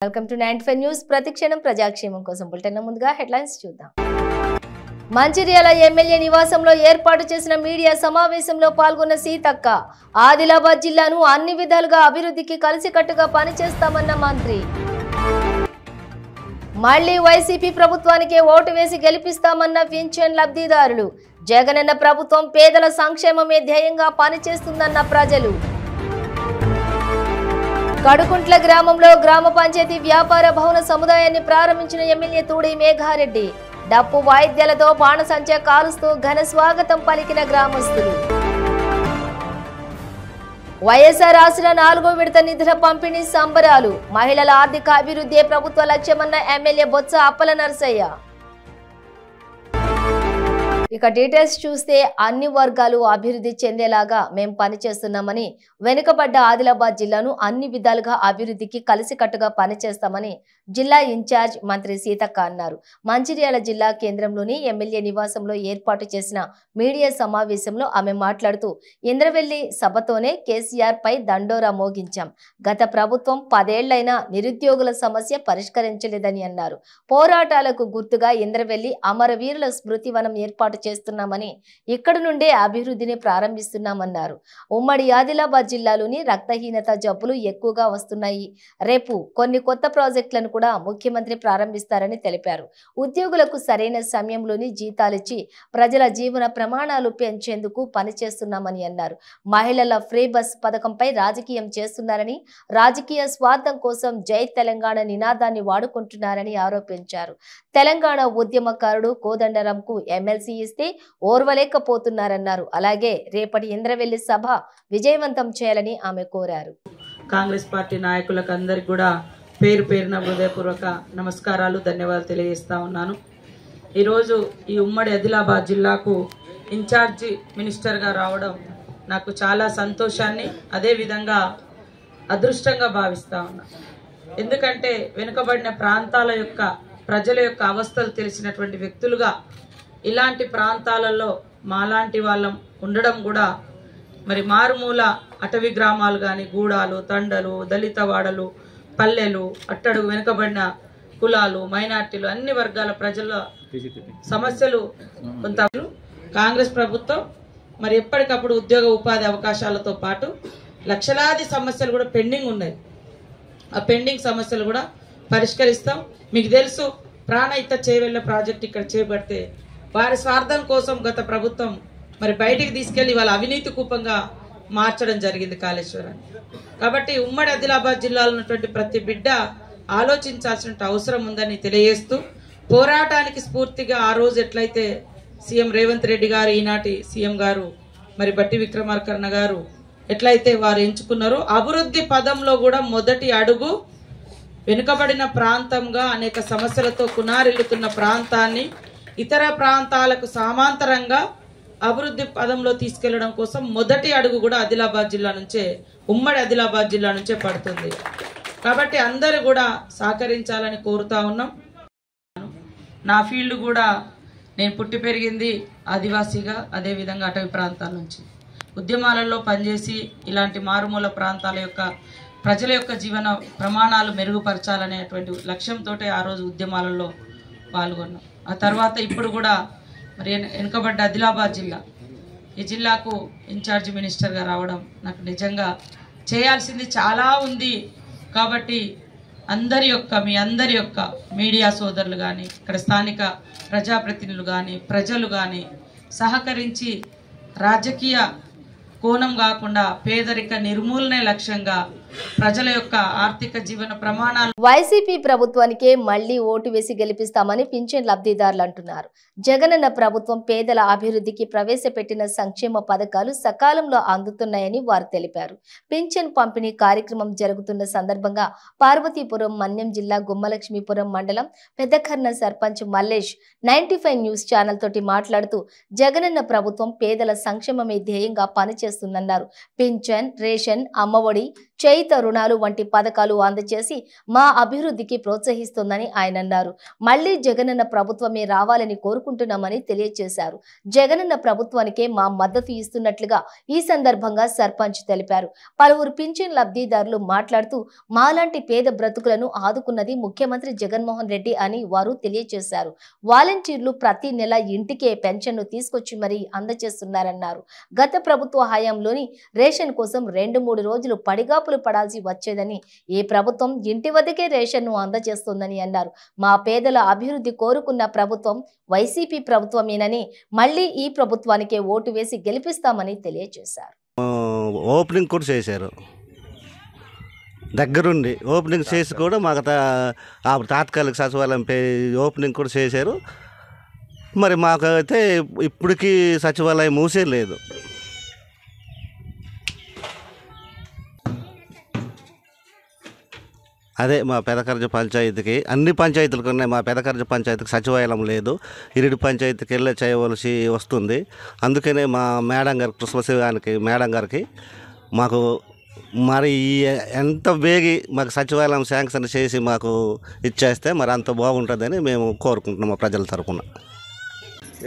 Welcome to 95 news. ప్రతిక్షణం ప్రజాక్షేమం కోసం bulletin ముందుగా హెడ్లైన్స్ చూద్దాం. మంచిర్యాల ఎమ్మెల్యే నివాసంలో ఏర్పాటు చేసిన మీడియా సమావేశంలో పాల్గొన్న సీతక్క, ఆదిలాబాద్ జిల్లాను అన్ని విధాలుగా అభివృద్ధికి కలిసికట్టుగా పనిచేస్తామన్న మంత్రి. మళ్లీ వైసీపీ ప్రభుత్వానికే ఓటు వేసి గెలిపిస్తామన్న పింఛన్ లబ్ధిదారులు. జగనన్న ప్రభుత్వం పేదల సంక్షేమమే ధ్యేయంగా పనిచేస్తుందన్న ప్రజలు. కడుకుంట్ల గ్రామంలో గ్రామ పంచాయతీ వ్యాపార భవన సముదాయాన్ని ప్రారంభించిన ఎమ్మెల్యే తూడి మేఘారెడ్డి. డప్పు వాయిద్యాలతో బాణసంచా కాలుస్తూ ఘన స్వాగతం పలికిన గ్రామస్తులు. వైఎస్ఆర్ ఆసరా 4వ విడత నిధుల పంపిణీ సంబరాలు. మహిళల ఆర్థిక అభివృద్ధి ప్రభుత్వ లక్ష్యమన్న ఎమ్మెల్యే బొత్స అప్పల నరసయ్య. ఇక డీటెయిల్స్ చూస్తే అన్ని వర్గాలు అభివృద్ధి చెందేలాగా మేం పనిచేస్తున్నామని, వెనుకబడ్డ ఆదిలాబాద్ జిల్లాను అన్ని విధాలుగా అభివృద్ధికి కలిసికట్టుగా పనిచేస్తామని జిల్లా ఇన్ఛార్జ్ మంత్రి సీతక్క అన్నారు. మంచిర్యాల జిల్లా కేంద్రంలోని ఎమ్మెల్యే నివాసంలో ఏర్పాటు చేసిన మీడియా సమావేశంలో ఆమె మాట్లాడుతూ, ఇంద్రవెల్లి సభతోనే కేసీఆర్ పై దండోరా మోగించాం. గత ప్రభుత్వం 10 ఏళ్లైనా నిరుద్యోగుల సమస్య పరిష్కరించలేదని అన్నారు. పోరాటాలకు గుర్తుగా ఇంద్రవెల్లి అమరవీరుల స్మృతివనం ఏర్పాటు చేస్తున్నామని, ఇక్కడి నుండే అభివృద్ధిని ప్రారంభిస్తున్నామన్నారు. ఉమ్మడి ఆదిలాబాద్ జిల్లాలోని రక్తహీనత జబ్బులు ఎక్కువగా వస్తున్నాయి. రేపు కొన్ని కొత్త ప్రాజెక్టులను కూడా ముఖ్యమంత్రి ప్రారంభిస్తారని తెలిపారు. ఉద్యోగులకు సరైన సమయంలోని జీతాలిచ్చి ప్రజల జీవన ప్రమాణాలు పెంచేందుకు పనిచేస్తున్నామని అన్నారు. మహిళల ఫ్రీ బస్ పథకంపై రాజకీయం చేస్తున్నారని, రాజకీయ స్వార్థం కోసం జై తెలంగాణ నినాదాన్ని వాడుకుంటున్నారని ఆరోపించారు. తెలంగాణ ఉద్యమకారుడు కోదండరాంకు ఎమ్మెల్సీ ఇస్తే ఓర్వలేకపోతున్నారన్నారు. అలాగే రేపటి ఇంద్రవెల్లి సభ విజయవంతం చేయాలని ఆమె కోరారు. కాంగ్రెస్ పార్టీ నాయకులకు అందరికి కూడా పేరు పేరున హృదయపూర్వక నమస్కారాలు, ధన్యవాదాలు తెలియజేస్తా ఉన్నాను. ఈరోజు ఈ ఉమ్మడి ఆదిలాబాద్ జిల్లాకు ఇన్ఛార్జి మినిస్టర్గా రావడం నాకు చాలా సంతోషాన్ని, అదేవిధంగా అదృష్టంగా భావిస్తా ఉన్నాను. ఎందుకంటే వెనుకబడిన ప్రాంతాల యొక్క ప్రజల యొక్క అవస్థలు తెలిసినటువంటి వ్యక్తులుగా ఇలాంటి ప్రాంతాలలో మాలాంటి వాళ్ళం ఉండడం కూడా, మరి మారుమూల అటవీ గ్రామాలు కానీ, గూడాలు, తండలు, దళిత వాడలు, పల్లెలు, అట్టడుగు వెనుకబడిన కులాలు, మైనార్టీలు, అన్ని వర్గాల ప్రజల సమస్యలు కొంత కాంగ్రెస్ ప్రభుత్వం మరి ఎప్పటికప్పుడు ఉద్యోగ ఉపాధి అవకాశాలతో పాటు లక్షలాది సమస్యలు కూడా పెండింగ్ ఉన్నాయి. ఆ పెండింగ్ సమస్యలు కూడా పరిష్కరిస్తాం. మీకు తెలుసు, ప్రాణహిత చేవెళ్ల ప్రాజెక్ట్ ఇక్కడ చేపడితే వారి స్వార్థం కోసం గత ప్రభుత్వం మరి బయటికి తీసుకెళ్లి వాళ్ళ అవినీతి కూపంగా మార్చడం జరిగింది కాళేశ్వరాన్ని. కాబట్టి ఉమ్మడి ఆదిలాబాద్ జిల్లాలో ఉన్నటువంటి ప్రతి బిడ్డ ఆలోచించాల్సిన అవసరం ఉందని తెలియజేస్తూ, పోరాటానికి స్ఫూర్తిగా ఆ రోజు ఎట్లయితే సీఎం రేవంత్ రెడ్డి గారు, ఈనాటి సీఎం గారు మరి బట్టి విక్రమార్కన్న గారు ఎట్లయితే వారు ఎంచుకున్నారో, అభివృద్ధి పదంలో కూడా మొదటి అడుగు వెనుకబడిన ప్రాంతంగా అనేక సమస్యలతో కునారిల్లుతున్న ప్రాంతాన్ని ఇతర ప్రాంతాలకు సమాంతరంగా అభివృద్ధి పదంలో తీసుకెళ్లడం కోసం మొదటి అడుగు కూడా ఆదిలాబాద్ జిల్లా నుంచే, ఉమ్మడి ఆదిలాబాద్ జిల్లా నుంచే పడుతుంది. కాబట్టి అందరూ కూడా సహకరించాలని కోరుతా ఉన్నాం. నా ఫీల్డ్ కూడా నేను పుట్టి పెరిగింది ఆదివాసీగా, అదేవిధంగా అటవీ ప్రాంతాల నుంచి ఉద్యమాలలో పనిచేసి ఇలాంటి మారుమూల ప్రాంతాల యొక్క ప్రజల యొక్క జీవన ప్రమాణాలు మెరుగుపరచాలనేటువంటి లక్ష్యంతో ఆ రోజు ఉద్యమాలలో పాల్గొన్నాం. ఆ తర్వాత ఇప్పుడు కూడా మరి వెనుకబడ్డ ఆదిలాబాద్ జిల్లా, ఈ జిల్లాకు ఇన్ఛార్జి మినిస్టర్గా రావడం నాకు నిజంగా చేయాల్సింది చాలా ఉంది. కాబట్టి మీ అందరి యొక్క మీడియా సోదరులు కానీ, ఇక్కడ స్థానిక ప్రజాప్రతినిధులు కానీ, ప్రజలు కానీ సహకరించి రాజకీయ కోణం కాకుండా పేదరిక నిర్మూలనే లక్ష్యంగా ప్రజల యొక్క ఆర్థిక జీవన ప్రమాణాలు. వైసీపీ ప్రభుత్వానికే మళ్లీ ఓటు వేసి గెలిపిస్తామని పింఛన్ లబ్ధిదారులు అంటున్నారు. జగనన్న ప్రభుత్వం పేదల అభివృద్ధికి ప్రవేశపెట్టిన సంక్షేమ పథకాలు సకాలంలో అందుతున్నాయని వారు తెలిపారు. పింఛన్ పంపిణీ కార్యక్రమం జరుగుతున్న సందర్భంగా పార్వతీపురం, మన్యం జిల్లా గుమ్మలక్ష్మీపురం మండలం పెద్దకర్ణ సర్పంచ్ మల్లేష్ 95 న్యూస్ ఛానల్ తోటి మాట్లాడుతూ, జగనన్న ప్రభుత్వం పేదల సంక్షేమమే ధ్యేయంగా పనిచేస్తుందన్నారు. పింఛన్, రేషన్, అమ్మఒడి, చేయిత రుణాలు వంటి పథకాలు అందజేసి మా అభివృద్ధికి ప్రోత్సహిస్తుందని ఆయన అన్నారు. మళ్లీ జగనన్న ప్రభుత్వమే రావాలని కోరుకుంటున్నామని తెలియజేశారు. జగనన్న ప్రభుత్వానికే మా మద్దతు ఇస్తున్నట్లుగా ఈ సందర్భంగా సర్పంచ్ తెలిపారు. పలువురు పింఛన్ లబ్ధిదారులు మాట్లాడుతూ మాలాంటి పేద బ్రతుకులను ఆదుకున్నది ముఖ్యమంత్రి జగన్మోహన్ రెడ్డి అని వారు తెలియజేశారు. వాలంటీర్లు ప్రతి నెల ఇంటికే పెన్షన్ను తీసుకొచ్చి మరీ అందజేస్తున్నారన్నారు. గత ప్రభుత్వ హయాంలోని రేషన్ కోసం 2-3 రోజులు పడిగాపులు పడాల్సి వచ్చేదని ఈ ప్రభుత్వం ఇంటి వద్దకే రేషన్ను అందజేస్తోందని అన్నారు. మా పేదల అభివృద్ధి కోరుకున్న ప్రభుత్వం వైసీపీ ప్రభుత్వమేనని మళ్లీ ఈ ప్రభుత్వానికే ఓటు వేసి గెలిపిస్తామని తెలియజేశారు. ఓపెనింగ్ కూడా చేశారు, దగ్గరుండి ఓపెనింగ్ చేసి కూడా మాకు తాత్కాలిక సచివాలయం ఓపెనింగ్ కూడా చేశారు. మరి మాకైతే ఇప్పటికీ సచివాలయం మూసే లేదు. అదే మా పెదకర్జ పంచాయతీకి అన్ని పంచాయతీలకు ఉన్నాయి. మా పెదకర్జ పంచాయతీకి సచివాలయం లేదు. ఇరిడి పంచాయతీకి వెళ్ళి చేయవలసి వస్తుంది. అందుకనే మా మేడం గారికి కృష్ణశివానికి మేడం గారికి మాకు మరి ఎంత బేగి మాకు సచివాలయం శాంక్షన్ చేసి మాకు ఇచ్చేస్తే మరి అంత బాగుంటుందని మేము కోరుకుంటున్నాం మా ప్రజల తరఫున.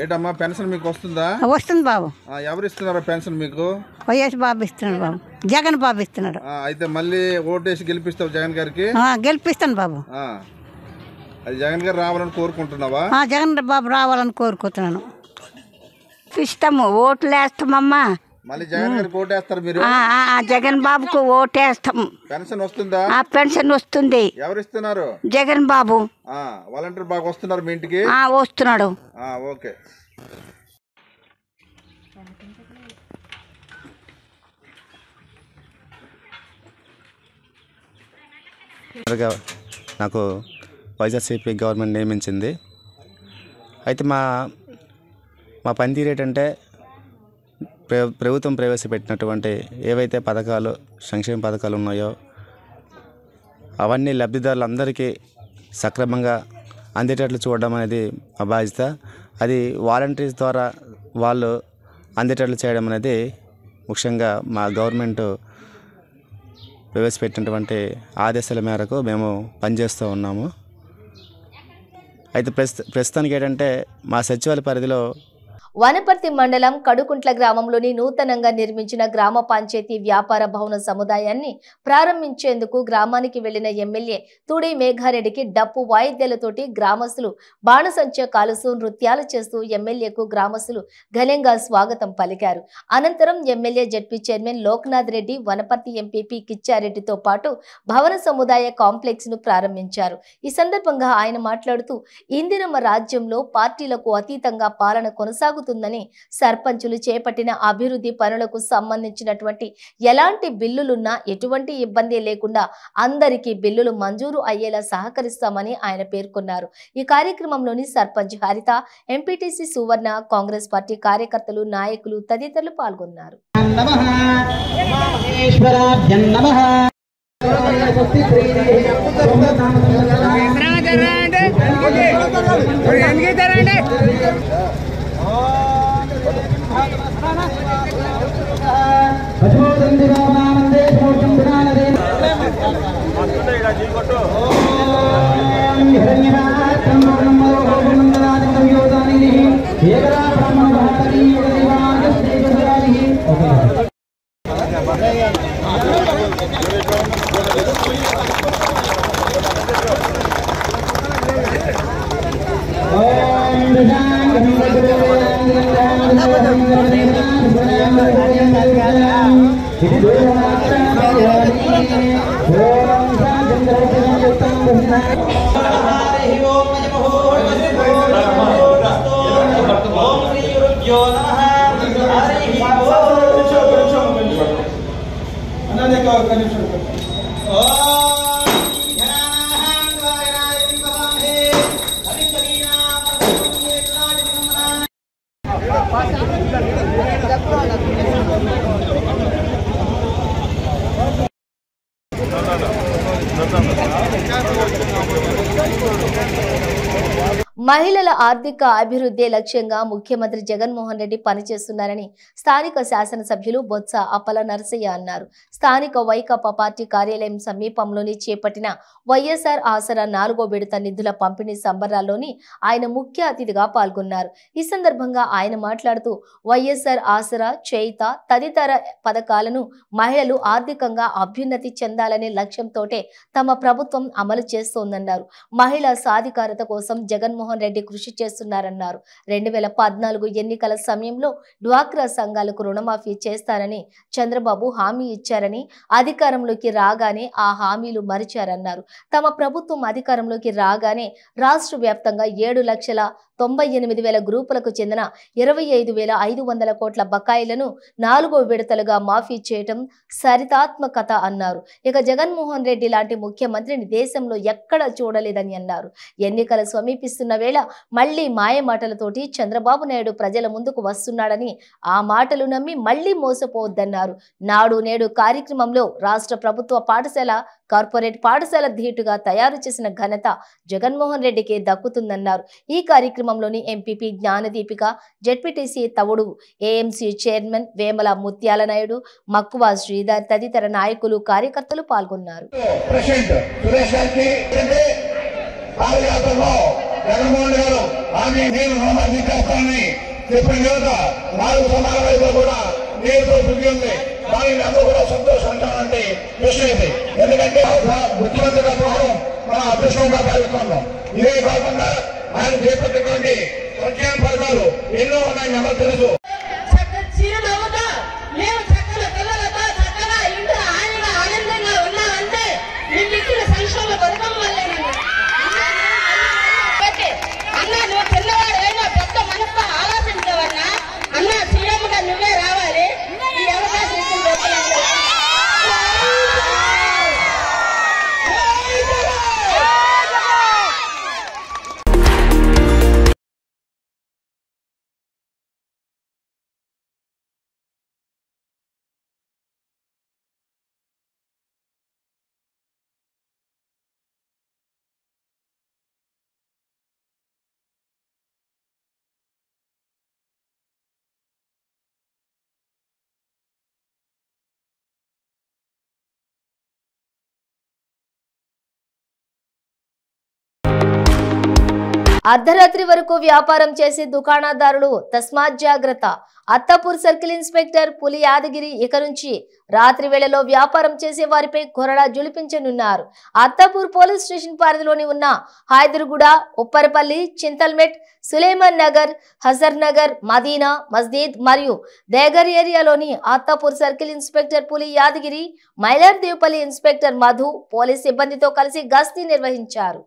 ఏంటమ్మా పెన్షన్ మీకు వస్తుందా? వస్తుంది బాబు. ఎవరు ఇస్తున్నారా పెన్షన్ మీకు? వైఎస్ బాబు ఇస్తున్నాడు బాబు, జగన్ బాబు ఇస్తున్నాడు. అయితే మళ్ళీ ఓటేసి గెలిపిస్తావు జగన్ గారికి? గెలిపిస్తాను బాబు. అది జగన్ గారు రావాలని కోరుకుంటున్నావా? జగన్ బాబు రావాలని కోరుకుంటున్నాను. ఇస్తాము, ఓట్లు వేస్తామమ్మా. మళ్ళీ జగన్ గారికి ఓటేస్తారు మీరు? జగన్ బాబుకు ఓటేస్తాము. పెన్షన్ వస్తుందా? పెన్షన్ వస్తుంది. ఎవరు ఇస్తున్నారు? జగన్ బాబు. వాలంటీర్ బాగా వస్తున్నారు మీ ఇంటికి? వస్తున్నాడు. ఓకే. నాకు వైఎస్ఆర్సీపీ గవర్నమెంట్ నియమించింది. అయితే మా పనితీరు ఏంటంటే ప్రభుత్వం ప్రవేశపెట్టినటువంటి ఏవైతే పథకాలు, సంక్షేమ పథకాలు ఉన్నాయో అవన్నీ లబ్ధిదారులందరికీ సక్రమంగా అందేటట్లు చూడడం అనేది మా బాధ్యత. అది వాలంటీర్స్ ద్వారా వాళ్ళు అందేటట్లు చేయడం అనేది ముఖ్యంగా మా గవర్నమెంట్ ప్రవేశపెట్టినటువంటి ఆదేశాల మేరకు మేము పనిచేస్తూ ఉన్నాము. అయితే ప్రస్తుతానికి ఏంటంటే మా సచివాలయ పరిధిలో వనపర్తి మండలం కడుకుంట్ల గ్రామంలోని నూతనంగా నిర్మించిన గ్రామ పంచాయతీ వ్యాపార భవన సముదాయాన్ని ప్రారంభించేందుకు గ్రామానికి వెళ్లిన ఎమ్మెల్యే తుడి మేఘారెడ్డికి డప్పు వాయిద్యాలతోటి గ్రామస్తులు బాణసంచా కాలుస్తూ నృత్యాలు చేస్తూ ఎమ్మెల్యేకు గ్రామస్తులు ఘనంగా స్వాగతం పలికారు. అనంతరం MLA ZP chairman Loknath Reddy, Wanaparthy MPP కిచ్చారెడ్డితో పాటు భవన సముదాయ కాంప్లెక్స్ ను ప్రారంభించారు. ఈ సందర్భంగా ఆయన మాట్లాడుతూ ఇందిరమ్మ రాజ్యంలో పార్టీలకు అతీతంగా పాలన కొనసాగుతుందని, సర్పంచులు చేపట్టిన అభివృద్ధి పనులకు సంబంధించినటువంటి ఎలాంటి బిల్లులున్నా ఎటువంటి ఇబ్బంది లేకుండా అందరికీ బిల్లులు మంజూరు అయ్యేలా సహకరిస్తామని ఆయన పేర్కొన్నారు. ఈ కార్యక్రమంలోని సర్పంచ్ హరిత, ఎంపీటీసీ సువర్ణ, కాంగ్రెస్ పార్టీ కార్యకర్తలు, నాయకులు తదితరులు పాల్గొన్నారు. మహిళల ఆర్థిక అభివృద్ధి లక్ష్యంగా ముఖ్యమంత్రి జగన్మోహన్ రెడ్డి పనిచేస్తున్నారని స్థానిక శాసనసభ్యులు బొత్స అప్పల నరసయ్య అన్నారు. స్థానిక వైకాపా పార్టీ కార్యాలయం సమీపంలోని చేపట్టిన వైఎస్ఆర్ ఆసరా 4వ విడత నిధుల పంపిణీ సంబరాల్లోని ఆయన ముఖ్య అతిథిగా పాల్గొన్నారు. ఈ సందర్భంగా ఆయన మాట్లాడుతూ వైఎస్ఆర్ ఆసరా, చేయిత తదితర పథకాలను మహిళలు ఆర్థికంగా అభ్యున్నతి చెందాలనే లక్ష్యంతోటే తమ ప్రభుత్వం అమలు చేస్తోందన్నారు. మహిళా సాధికారత కోసం జగన్మోహన్ రెడ్డి కృషి చేస్తున్నారన్నారు. 2014 ఎన్నికల సమయంలో డ్వాక్రా సంఘాలకు రుణమాఫీ చేస్తారని చంద్రబాబు హామీ ఇచ్చారని, అధికారంలోకి రాగానే ఆ హామీలు మరిచారన్నారు. తమ ప్రభుత్వం అధికారంలోకి రాగానే రాష్ట్ర వ్యాప్తంగా 7,98,000 గ్రూపులకు చెందిన 25,500 కోట్ల బకాయిలను 4వ విడతలుగా మాఫీ చేయటం సరితాత్మకత అన్నారు. ఇక జగన్మోహన్ రెడ్డి లాంటి ముఖ్యమంత్రిని దేశంలో ఎక్కడ చూడలేదని అన్నారు. ఎన్నికలు సమీపిస్తున్న వేళ మళ్లీ మాయమాటలతోటి చంద్రబాబు నాయుడు ప్రజల ముందుకు వస్తున్నాడని, ఆ మాటలు నమ్మి మళ్లీ మోసపోవద్దన్నారు. నాడు నేడు కార్యక్రమంలో రాష్ట్ర ప్రభుత్వ పాఠశాల, కార్పొరేట్ పాఠశాల ధీటుగా తయారు చేసిన ఘనత జగన్మోహన్ రెడ్డికి దక్కుతుందన్నారు. ఈ కార్యక్రమంలోని ఎంపీపీ జ్ఞానదీపిక, జెడ్పీటీసీ తవుడు, ఏఎంసీ చైర్మన్ వేమల ముత్యాల నాయుడు, మక్కువ శ్రీధర్ తదితర నాయకులు, కార్యకర్తలు పాల్గొన్నారు. సంతోషంటే విషయం ఎందుకంటే ముఖ్యమంత్రి ప్రభుత్వం మన అదృష్టంగా భావిస్తున్నాం. ఇదే కాకుండా ఆయన చేపట్టినటువంటి సంక్షేమ పథకాలు ఎన్నో ఉన్నాయి, మనకు తెలుసు. అర్ధరాత్రి వరకు వ్యాపారం చేసే దుకాణదారులు తస్మాత్ జాగ్రత్త. అత్తాపూర్ సర్కిల్ ఇన్స్పెక్టర్ పులి యాదగిరి ఇక నుంచి రాత్రి వేళలో వ్యాపారం చేసే వారిపై కొరడా జులిపించనున్నారు. అత్తాపూర్ పోలీస్ స్టేషన్ పరిధిలోని ఉన్న హైదర్గూడ, ఉప్పరపల్లి, చింతల్మెట్, సులేమాన్ నగర్, హజర్ నగర్, మదీనా మస్జిద్ మరియు దేగర్ ఏరియాలోని అత్తాపూర్ సర్కిల్ ఇన్స్పెక్టర్ పులి యాదగిరి, మైలార్దేవ్పల్లి ఇన్స్పెక్టర్ మధు పోలీస్ సిబ్బందితో కలిసి గస్తీ నిర్వహించారు.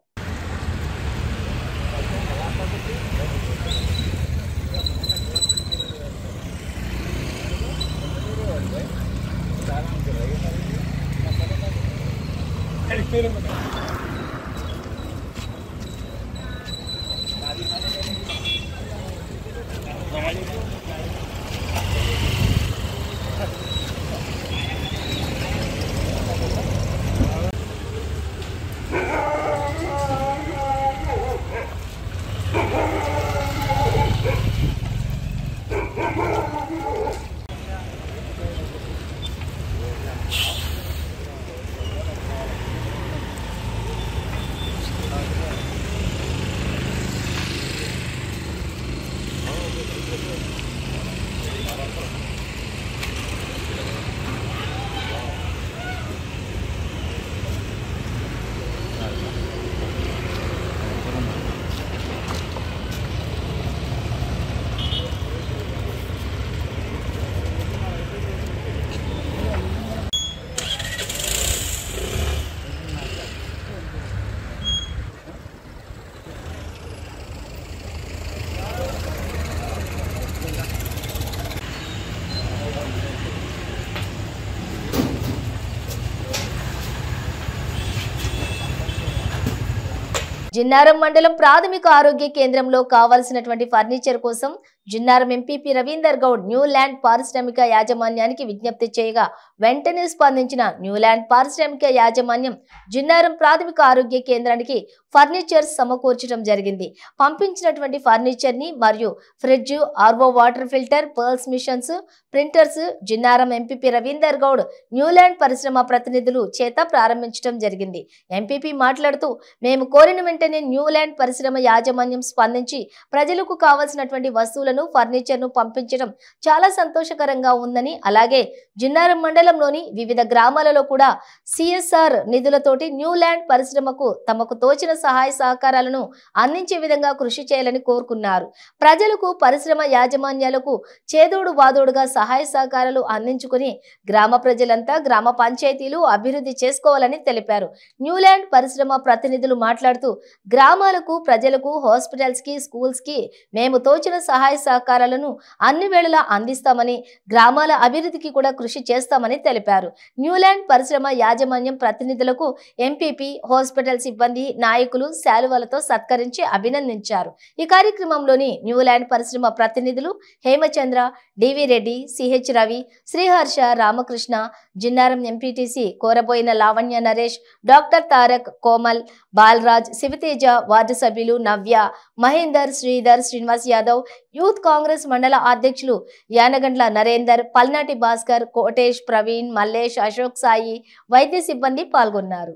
జిన్నారం మండలం ప్రాథమిక ఆరోగ్య కేంద్రంలో కావాల్సినటువంటి ఫర్నిచర్ కోసం Jinnaram MPP Ravinder Goud new land పారిశ్రామిక యాజమాన్యానికి విజ్ఞప్తి చేయగా వెంటనే స్పందించిన న్యూ ల్యాండ్ పారిశ్రామిక యాజమాన్యం జిన్నారం ప్రాథమిక ఆరోగ్య కేంద్రానికి ఫర్నిచర్ సమకూర్చడం జరిగింది. పంపించినటువంటి ఫర్నిచర్ ని మరియు fridge, RO water filter, pearls machines, printers Jinnaram MPP Ravinder Goud new land పరిశ్రమ ప్రతినిధులు చేత ప్రారంభించడం జరిగింది. ఎంపీపీ మాట్లాడుతూ, మేము కోరిన వెంటనే న్యూ ల్యాండ్ పరిశ్రమ యాజమాన్యం స్పందించి ప్రజలకు కావాల్సినటువంటి వస్తువులను, ఫర్నిచర్ ను పంపించడం చాలా సంతోషకరంగా ఉందని, అలాగే జిన్నారం మండలంలోని వివిధ గ్రామాలలో కూడా సిఎస్ఆర్ నిధులతోటి న్యూ ల్యాండ్ పరిశ్రమకు తమకు తోచిన సహాయ సహకారాలను అందించే విధంగా కృషి చేయాలని కోరుకున్నారు. ప్రజలకు, పరిశ్రమ యాజమాన్యాలకు చేదోడు వాదోడుగా సహాయ సహకారాలు అందించుకుని గ్రామ ప్రజలంతా గ్రామ పంచాయతీలు అభివృద్ధి చేసుకోవాలని తెలిపారు. న్యూ ల్యాండ్ పరిశ్రమ ప్రతినిధులు మాట్లాడుతూ, గ్రామాలకు, ప్రజలకు, హాస్పిటల్స్ కి, స్కూల్స్ కి మేము తోచిన సహాయ సహకారాలను అన్ని వేళలా అందిస్తామని, గ్రామాల అభివృద్ధికి కూడా కృషి చేస్తామని తెలిపారు. న్యూ ల్యాండ్ పరిశ్రమ యాజమాన్యం ప్రతినిధులకు ఎంపీపీ, హాస్పిటల్ సిబ్బంది, నాయకులు శాలువాలతో సత్కరించి అభినందించారు. ఈ కార్యక్రమంలోని న్యూ ల్యాండ్ పరిశ్రమ ప్రతినిధులు Hemachandra, DV Reddy, CH Ravi, Sriharsha, Ramakrishna, Jinnaram MPTC Koraboina Lavanya Naresh, doctor Tarak, Komal, Balaraj, Sivateja, ward సభ్యులు నవ్య, మహేందర్, శ్రీధర్, శ్రీనివాస్ యాదవ్, యూత్ కాంగ్రెస్ మండల అధ్యక్షులు యానగండ్ల నరేందర్, పల్నాటి భాస్కర్, కోటేష్, ప్రవీణ్, మల్లేష్, అశోక్ సాయి, వైద్య సిబ్బంది పాల్గొన్నారు.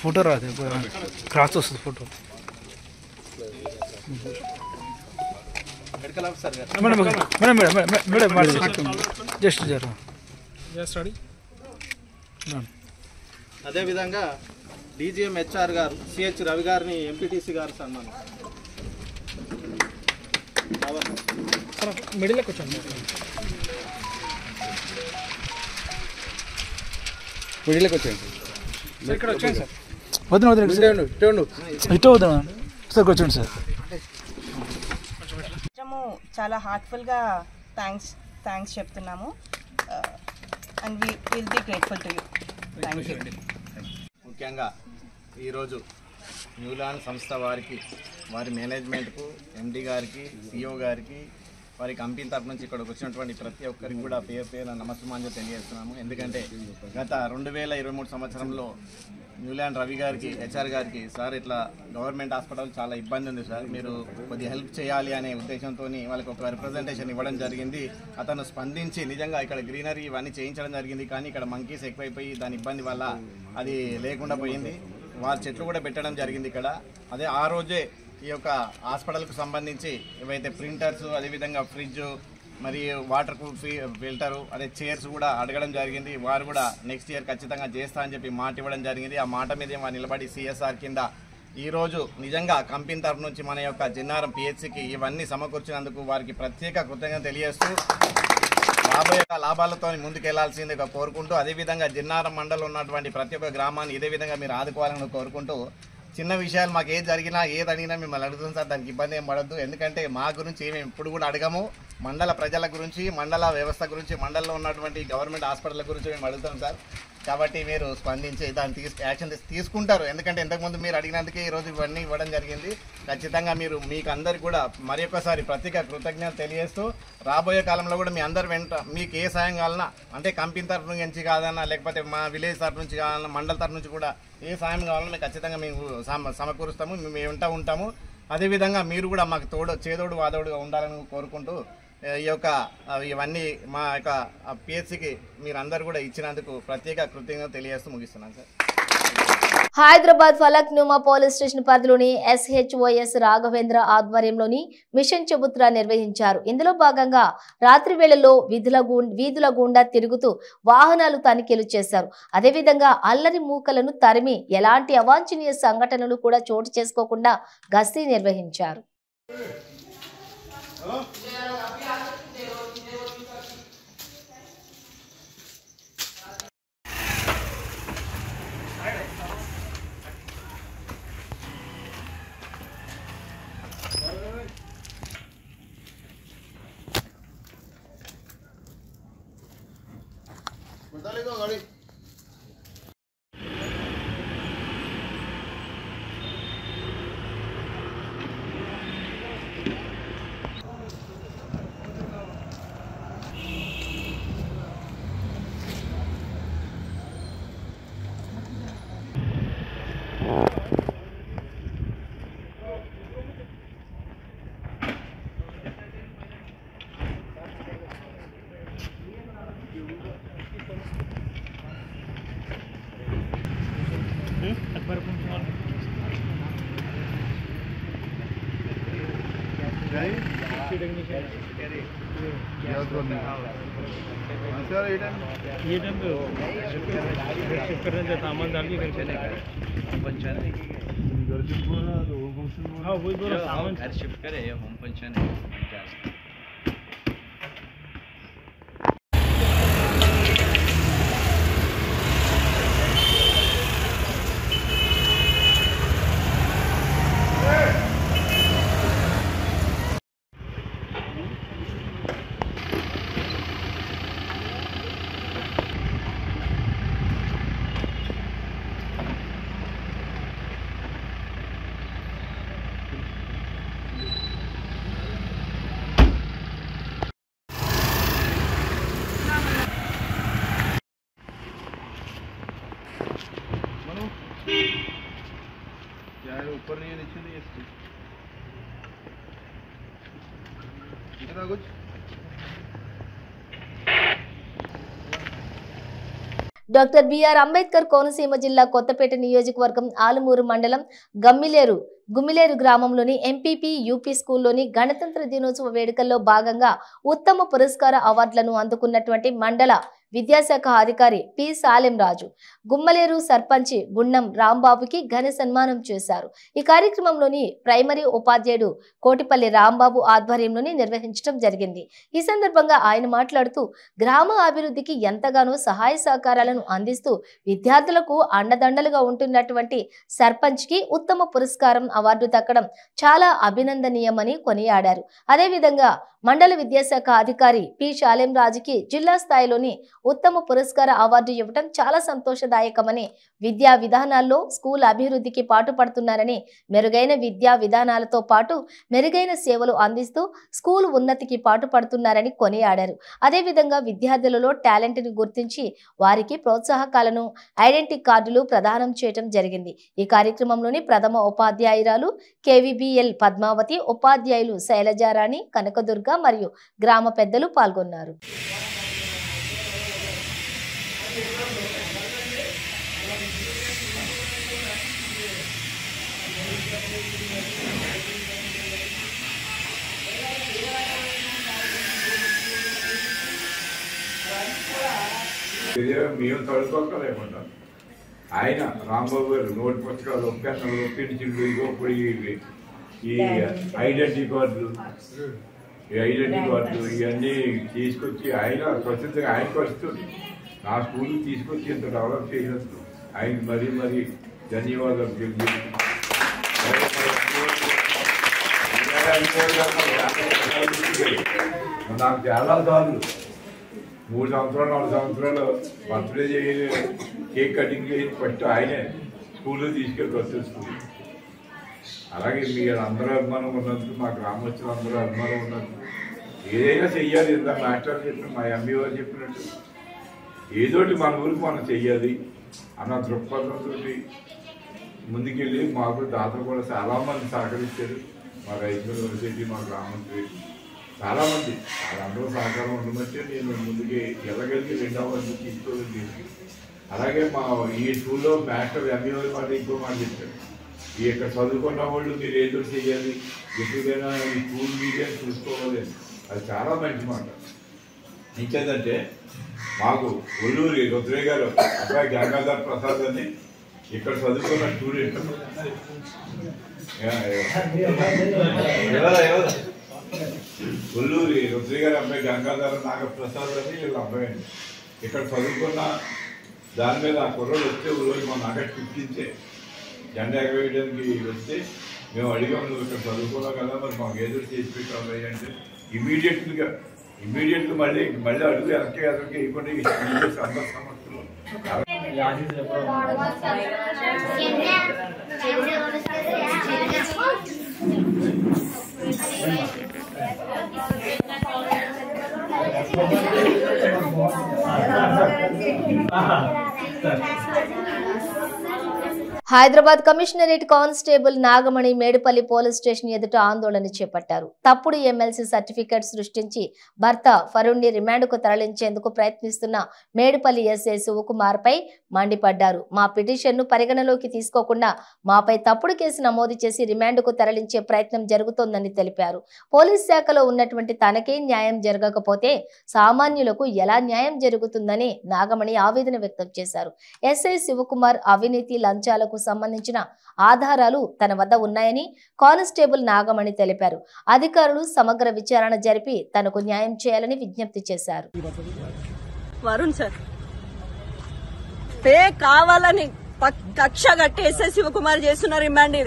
ఫోటో రాదు, క్రాస్ వస్తుంది ఫోటో. అదేవిధంగా డీజీఎం హెచ్ఆర్ గారు, సిహెచ్ రవి గారిని ఎంపీటీసీ గారు సన్మానం. మిడిల్లోకి వచ్చాను, మిడిల్లోకి వచ్చాను. ఇక్కడ వచ్చాను సార్. వద్దు ఇటు వద్దు సార్, వచ్చాను సార్. చాలా హార్ట్ఫుల్గా థ్యాంక్స్ చెప్తున్నాము. And will be grateful to you. Thank you. ముఖ్యంగా ఈరోజు న్యూ ల్యాండ్ సంస్థ వారికి, వారి మేనేజ్మెంట్కు, ఎండి గారికి, సిఇఓ గారికి, వారి కంపెనీ తరఫు నుంచి ఇక్కడికి వచ్చినటువంటి ప్రతి ఒక్కరికి కూడా పేరు నమస్సుమాంజలి తెలియజేస్తున్నాము. ఎందుకంటే గత 2023 సంవత్సరంలో న్యూ ల్యాండ్ రవి గారికి, హెచ్ఆర్ గారికి, సార్ ఇట్లా గవర్నమెంట్ హాస్పిటల్ చాలా ఇబ్బంది ఉంది సార్, మీరు కొద్దిగా హెల్ప్ చేయాలి అనే ఉద్దేశంతో వాళ్ళకి ఒక రిప్రజెంటేషన్ ఇవ్వడం జరిగింది. అతను స్పందించి నిజంగా ఇక్కడ గ్రీనరీ ఇవన్నీ చేయించడం జరిగింది. కానీ ఇక్కడ మంకీస్ ఎక్కువైపోయి దాని ఇబ్బంది వల్ల అది లేకుండా పోయింది. వారి చెట్లు కూడా పెట్టడం జరిగింది ఇక్కడ. అదే ఆ రోజే ఈ యొక్క హాస్పిటల్కు సంబంధించి ఏవైతే ప్రింటర్స్, అదేవిధంగా ఫ్రిడ్జ్, మరియు వాటర్ ఫిల్టరు, అదే చైర్స్ కూడా అడగడం జరిగింది. వారు కూడా నెక్స్ట్ ఇయర్ ఖచ్చితంగా చేస్తా అని చెప్పి మాట ఇవ్వడం జరిగింది. ఆ మాట మీద వారు నిలబడి సిఎస్ఆర్ కింద ఈరోజు నిజంగా కంపెనీ తరఫు నుంచి మన యొక్క జిన్నారం పిహెచ్సికి ఇవన్నీ సమకూర్చినందుకు వారికి ప్రత్యేక కృతజ్ఞత తెలియజేస్తూ రాబోయే లాభాలతో ముందుకెళ్లాల్సిందిగా కోరుకుంటూ, అదేవిధంగా జిన్నారం మండలం ఉన్నటువంటి ప్రతి ఒక్క గ్రామాన్ని ఇదే విధంగా మీరు ఆదుకోవాలని కోరుకుంటూ, చిన్న విషయాలు మాకు ఏది జరిగినా ఏది అడిగినా మిమ్మల్ని అడుగుతుంది సార్, దానికి ఇబ్బంది ఏం పడద్దు. ఎందుకంటే మా గురించి మేము ఇప్పుడు కూడా అడగము. మండల ప్రజల గురించి, మండల వ్యవస్థ గురించి, మండలంలో ఉన్నటువంటి గవర్నమెంట్ హాస్పిటల్ గురించి మేము అడుగుతాం సార్. కాబట్టి మీరు స్పందించి దాన్ని యాక్షన్ తీసుకుంటారు. ఎందుకంటే ఇంతకుముందు మీరు అడిగినందుకే ఈరోజు ఇవన్నీ ఇవ్వడం జరిగింది. ఖచ్చితంగా మీకు అందరికి కూడా మరి ఒక్కసారి ప్రత్యేక కృతజ్ఞత తెలియజేస్తూ, రాబోయే కాలంలో కూడా మీ అందరు వెంట మీకు ఏ సాయం కావాలన్నా, అంటే కంపెనీ తరఫు నుంచి కాదన్నా, లేకపోతే మా విలేజ్ తరఫు నుంచి కావాలన్నా, మండల తరఫు నుంచి కూడా ఏ సాయం కావాలన్నా మేము ఖచ్చితంగా మేము సమకూరుస్తాము, మేము వెంట ఉంటాము. అదేవిధంగా మీరు కూడా మాకు చేదోడు వాదోడుగా ఉండాలని కోరుకుంటూ, ఈ యొక్క ఇవన్నీ మా యొక్క పిహెచ్సికి మీరందరూ కూడా ఇచ్చినందుకు ప్రత్యేక కృతజ్ఞత తెలియజేస్తూ ముగిస్తున్నాను సార్. హైదరాబాద్ ఫలక్ నుమా పోలీస్ స్టేషన్ పరిధిలోని SHOS రాఘవేంద్ర ఆధ్వర్యంలోని మిషన్ చబుత్రా నిర్వహించారు. ఇందులో భాగంగా రాత్రి వేళల్లో వీధుల గుండా తిరుగుతూ వాహనాలు తనిఖీలు చేశారు. అదేవిధంగా అల్లరి మూకలను తరిమి ఎలాంటి అవాంఛనీయ సంఘటనలు కూడా చోటు చేసుకోకుండా గస్తీ నిర్వహించారు. सर ये टाइम पे शिफ्ट करने से सामान डाल के घर चले गए पंचायत हाँ वही बोला सामान घर शिफ्ट करे होम पंचायत ऊपर नहीं है नीचे नहीं है इतना कुछ డాక్టర్ బిఆర్ అంబేద్కర్ కోనసీమ జిల్లా కొత్తపేట నియోజకవర్గం ఆలమూరు మండలం గుమ్మిలేరు గ్రామంలోని ఎంపీపీ యూపీ స్కూల్లోని గణతంత్ర దినోత్సవ వేడుకల్లో భాగంగా ఉత్తమ పురస్కార అవార్డులను అందుకున్నటువంటి మండల విద్యాశాఖ అధికారి పి సాలెం రాజు గుమ్మలేరు సర్పంచ్ గుండం రాంబాబుకి ఘన సన్మానం చేశారు. ఈ కార్యక్రమంలోని ప్రైమరీ ఉపాధ్యాయుడు కోటిపల్లి రాంబాబు ఆధ్వర్యంలోని నిర్వహించడం జరిగింది. ఈ సందర్భంగా ఆయన మాట్లాడుతూ గ్రామ అభివృద్ధికి ఎంతగానో సహాయ సహకారాలను అందిస్తూ విద్యార్థులకు అండదండలుగా ఉంటున్నటువంటి సర్పంచ్ కి ఉత్తమ పురస్కారం అవార్డు దక్కడం చాలా అభినందనీయమని కొనియాడారు. అదేవిధంగా మండల విద్యాశాఖ అధికారి పి సాలెం రాజుకి జిల్లా స్థాయిలోని ఉత్తమ పురస్కార అవార్డు ఇవ్వడం చాలా సంతోషదాయకమని, విద్యా విధానాల్లో స్కూల్ అభివృద్ధికి పాటుపడుతున్నారని, మెరుగైన విద్యా విధానాలతో పాటు మెరుగైన సేవలు అందిస్తూ స్కూల్ ఉన్నతికి పాటుపడుతున్నారని కొనియాడారు. అదేవిధంగా విద్యార్థులలో టాలెంట్ని గుర్తించి వారికి ప్రోత్సాహకాలను, ఐడెంటిటీ కార్డులు ప్రదానం చేయడం జరిగింది. ఈ కార్యక్రమంలోని ప్రథమ ఉపాధ్యాయురాలు కేవీబీఎల్ పద్మావతి, ఉపాధ్యాయులు శైలజారాణి, కనకదుర్గ మరియు గ్రామ పెద్దలు పాల్గొన్నారు. మేము తడుకోలేకుండా ఆయన రాంబాబు గారు నోటి పుస్తకాలు ఒక్కసారి ఒప్పించిండు. ఇప్పుడు ఈ ఐడెంటిటీ కార్డులు ఇవన్నీ తీసుకొచ్చి ఆయన ప్రస్తుతంగా ఆయనకు వస్తుంది. నా స్కూల్కి తీసుకొచ్చి ఇంత డెవలప్ చేసినందుకు ఆయనకి మరీ మరీ ధన్యవాదాలు తెలియజేసి నాకు చాలా సార్లు 3 సంవత్సరాలు 4 సంవత్సరాలు బర్త్డే చేయాలి, కేక్ కటింగ్ చేసి ఫస్ట్ ఆయనే స్కూల్లో తీసుకెళ్ళి వచ్చేస్తుంది. అలాగే మీరు అందరూ అభిమానం ఉన్నందుకు, మా గ్రామస్తులు అందరూ అభిమానం ఉన్నందుకు ఏదైనా చెయ్యాలి. ఇంత మాస్టర్ చెప్పిన, మా ఎంబీ వారు చెప్పినట్టు ఏదోటి మన ఊరికి మనం చెయ్యాలి అన్న దృక్పథంతో ముందుకెళ్ళి మాకు దాతలు కూడా చాలామంది సహకరించారు. మా రైతుల యూనివర్సిటీ, మా గ్రామంలో చాలామంది వాళ్ళందరూ సహకారం ఉండమంటే నేను ముందుకి ఎలాగెళ్ళి 2వ వరకు తీసుకోవాలి. అలాగే మా ఈ స్కూల్లో మాస్టర్ ఎంబీ వారి మాట ఇంకో మాట చెప్పారు, ఇక్కడ చదువుకున్న వాళ్ళు మీరు ఏదో చేయాలి, ఎప్పుడైనా ఈ స్కూల్ మీడియా చూసుకోవాలి. అది చాలా మంచి మాట. ఇంకేంటంటే మాకు ఒల్లూరి రుద్రయ్య గారు అబ్బాయి గంగాధర్ ప్రసాద్ అని ఇక్కడ చదువుకున్న స్టూడెంట్ ఒల్లూరి రుద్రయ్య గారు అబ్బాయి గంగాధర్ నాగప్రసాద్ అని వీళ్ళ అబ్బాయి అండి. ఇక్కడ చదువుకున్న దాని మీద ఆ కుర్రోడు వస్తే రోజు మా ఆగస్టు 15 జెండా ఎగవేయడానికి వస్తే మేము అడిగాము, నువ్వు ఇక్కడ చదువుకున్నావు కదా, మరి మాకు ఏదో చేసి పెట్టాలి అంటే ఇమీడియట్గా మళ్ళీ అడుగు వెనక్కి ఇవ్వకుండా అందరి సమస్యలు Hyderabad commissionerate constable Nagamani Medupalli police station ఎదుట ఆందోళన చేపట్టారు. తప్పుడు ఎమ్మెల్సీ సర్టిఫికెట్ సృష్టించి భర్త ఫరుణ్ణి రిమాండ్కు తరలించేందుకు ప్రయత్నిస్తున్న మేడుపల్లి ఎస్ఐ శివకుమార్ పై మండిపడ్డారు. మా పిటిషన్ను పరిగణలోకి తీసుకోకుండా మాపై తప్పుడు కేసు నమోదు చేసి రిమాండ్కు తరలించే ప్రయత్నం జరుగుతోందని తెలిపారు. పోలీస్ శాఖలో ఉన్నటువంటి తనకే న్యాయం జరగకపోతే సామాన్యులకు ఎలా న్యాయం జరుగుతుందని నాగమణి ఆవేదన వ్యక్తం చేశారు. ఎస్ఐ శివకుమార్ అవినీతి లంచాలకు సంబంధించిన ఆధారాలు తన వద్ద ఉన్నాయని కానిస్టేబుల్ నాగమణి తెలిపారు. అధికారులు సమగ్ర విచారణ జరిపి తనకు న్యాయం చేయాలని విజ్ఞప్తి చేశారు. వరుణ్ సార్ పే కావాలని కక్ష కట్టి ఎస్ఐ శివకుమార్ చేస్తున్న రిమాండ్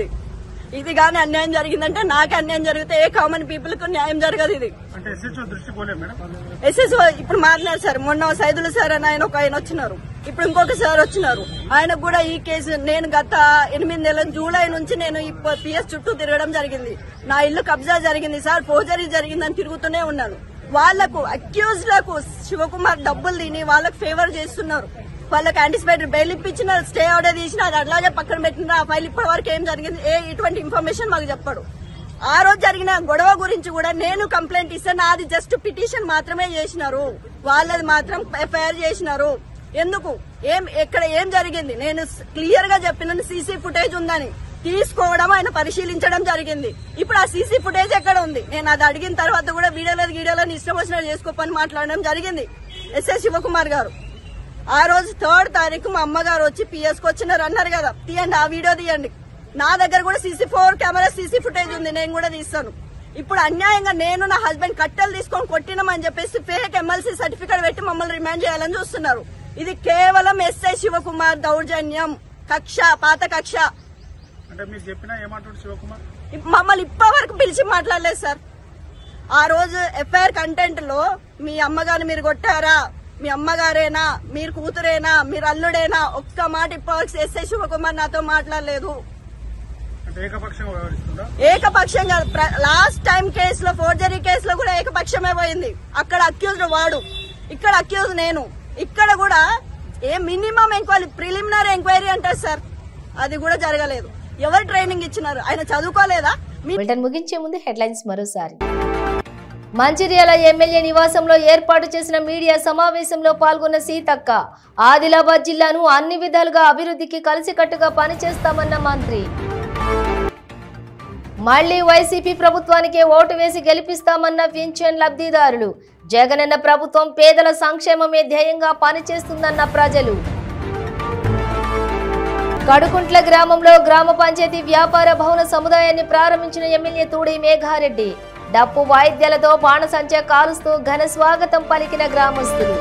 ఇది కానీ అన్యాయం జరిగిందంటే నాకే అన్యాయం జరిగితే ఏ కామన్ పీపుల్ కు న్యాయం జరగదు. ఇది ఎస్ఎస్ ఇప్పుడు మాట్లాడారు సార్. మొన్న సైదులు సార్ అని ఆయన వచ్చినారు, ఇప్పుడు ఇంకొక సార్ వచ్చినారు. ఆయనకు కూడా ఈ కేసు నేను గత 8 నెలల జూలై నుంచి నేను ఈ పిఎస్ చుట్టూ తిరగడం జరిగింది. నా ఇల్లు కబ్జా జరిగింది సార్, ఫోర్జరీ జరిగిందని తిరుగుతూనే ఉన్నాను. వాళ్లకు అక్యూజ్ లకు శివకుమార్ డబ్బులు తిని వాళ్ళకు ఫేవర్ చేస్తున్నారు. వాళ్ళకి యాంటిసిపేటెడ్ బెయిల్ ఇప్పించిన స్టే ఆర్డర్ తీసిన అది అట్లాగే పక్కన పెట్టిన ఆ ఫైల్ ఇప్పటి వరకు ఏం జరిగింది ఇటువంటి ఇన్ఫర్మేషన్ మాకు చెప్పాడు. ఆ రోజు జరిగిన గొడవ గురించి కూడా నేను కంప్లైంట్ ఇస్తే నాది జస్ట్ పిటిషన్ మాత్రమే చేసినారు, వాళ్ళది మాత్రం ఎఫ్ఐఆర్ చేసినారు. ఎందుకు ఎక్కడ ఏం జరిగింది నేను క్లియర్ గా చెప్పిన సీసీ ఫుటేజ్ ఉందని తీసుకోవడం ఆయన పరిశీలించడం జరిగింది. ఇప్పుడు ఆ సీసీ ఫుటేజ్ ఎక్కడ ఉంది? నేను అది అడిగిన తర్వాత కూడా వీడియోలో ఇష్టం వచ్చినట్టు చేసుకోపని మాట్లాడడం జరిగింది ఎస్ఐ శివకుమార్ గారు. ఆ రోజు 3rd తారీఖు మా అమ్మగారు వచ్చి పిఎస్కి వచ్చినారు అన్నారు కదా, తీయండి ఆ వీడియో తీయండి. నా దగ్గర కూడా CC4 కెమెరా సీసీ ఫుటేజ్ ఉంది, నేను కూడా తీస్తాను. ఇప్పుడు అన్యాయంగా నేను నా హస్బెండ్ కట్టెలు తీసుకొని కొట్టినామని చెప్పేసి ఫేక్ ఎమ్మెల్సీ సర్టిఫికేట్ పెట్టి మమ్మల్ని రిమాండ్ చేయాలని చూస్తున్నారు. ఇది కేవలం ఎస్ఐ శివకుమార్ దౌర్జన్యం, కక్ష, పాత కక్ష. మమ్మల్ని ఇప్పటి వరకు పిలిచి మాట్లాడలేదు సార్. ఆ రోజు ఎఫ్ఐఆర్ కంటెంట్ లో మీ అమ్మగారిని మీరు కొట్టారా, మీ అమ్మగారేనా, మీరు కూతురేనా, మీరు అల్లుడేనా, ఒక్క మాట ఇప్పటివరకు ఎస్ఐ శివకుమార్ నాతో మాట్లాడలేదు. ఏకపక్షంగా లాస్ట్ టైం కేసులో ఫోర్జరీ కేసులో కూడా ఏకపక్షమే పోయింది. అక్కడ అక్యూజ్డ్ వాడు, ఇక్కడ అక్యూజ్ నేను. ఇక్కడ కూడా మినిమం ఎంక్వైరీ, ప్రిలిమినరీ ఎంక్వైరీ అంటారు సార్, అది కూడా జరగలేదు. ఎవరు ట్రైనింగ్ ఇచ్చినారు? ఆయన చదువుకోలేదా? ముగించే ముందు హెడ్లైన్స్ మరోసారి. మంచిర్యాల ఎమ్మెల్యే నివాసంలో ఏర్పాటు చేసిన మీడియా సమావేశంలో పాల్గొన్న సీతక్క. ఆదిలాబాద్ జిల్లాను అన్ని విధాలుగా అభివృద్ధికి కలిసికట్టుగా పనిచేస్తామన్న మంత్రి. మళ్లీ వైసీపీ ప్రభుత్వానికే ఓటు వేసి గెలిపిస్తామన్న పింఛన్ లబ్ధిదారులు. జగనన్న ప్రభుత్వం పేదల సంక్షేమమే ధ్యేయంగా పనిచేస్తుందన్న ప్రజలు. కడుకుంట్ల గ్రామంలో గ్రామ పంచాయతీ వ్యాపార భవన సముదాయాన్ని ప్రారంభించిన ఎమ్మెల్యే తూడి మేఘారెడ్డి. డప్పు వాయిద్యాలతో బాణసంచా కాలుస్తూ ఘన స్వాగతం పలికిన గ్రామస్తులు.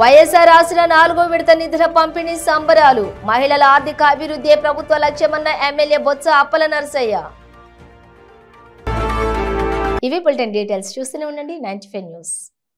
వైఎస్ఆర్ ఆసరా 4వ విడత నిధుల పంపిణీ సంబరాలు. మహిళల ఆర్థిక అభివృద్ధి ప్రభుత్వ లక్ష్యమన్న ఎమ్మెల్యే బొత్స అప్పల నరసయ్య. ఇవి బులెటిన్ డీటెయిల్స్. చూస్తూనే ఉండండి 95 న్యూస్.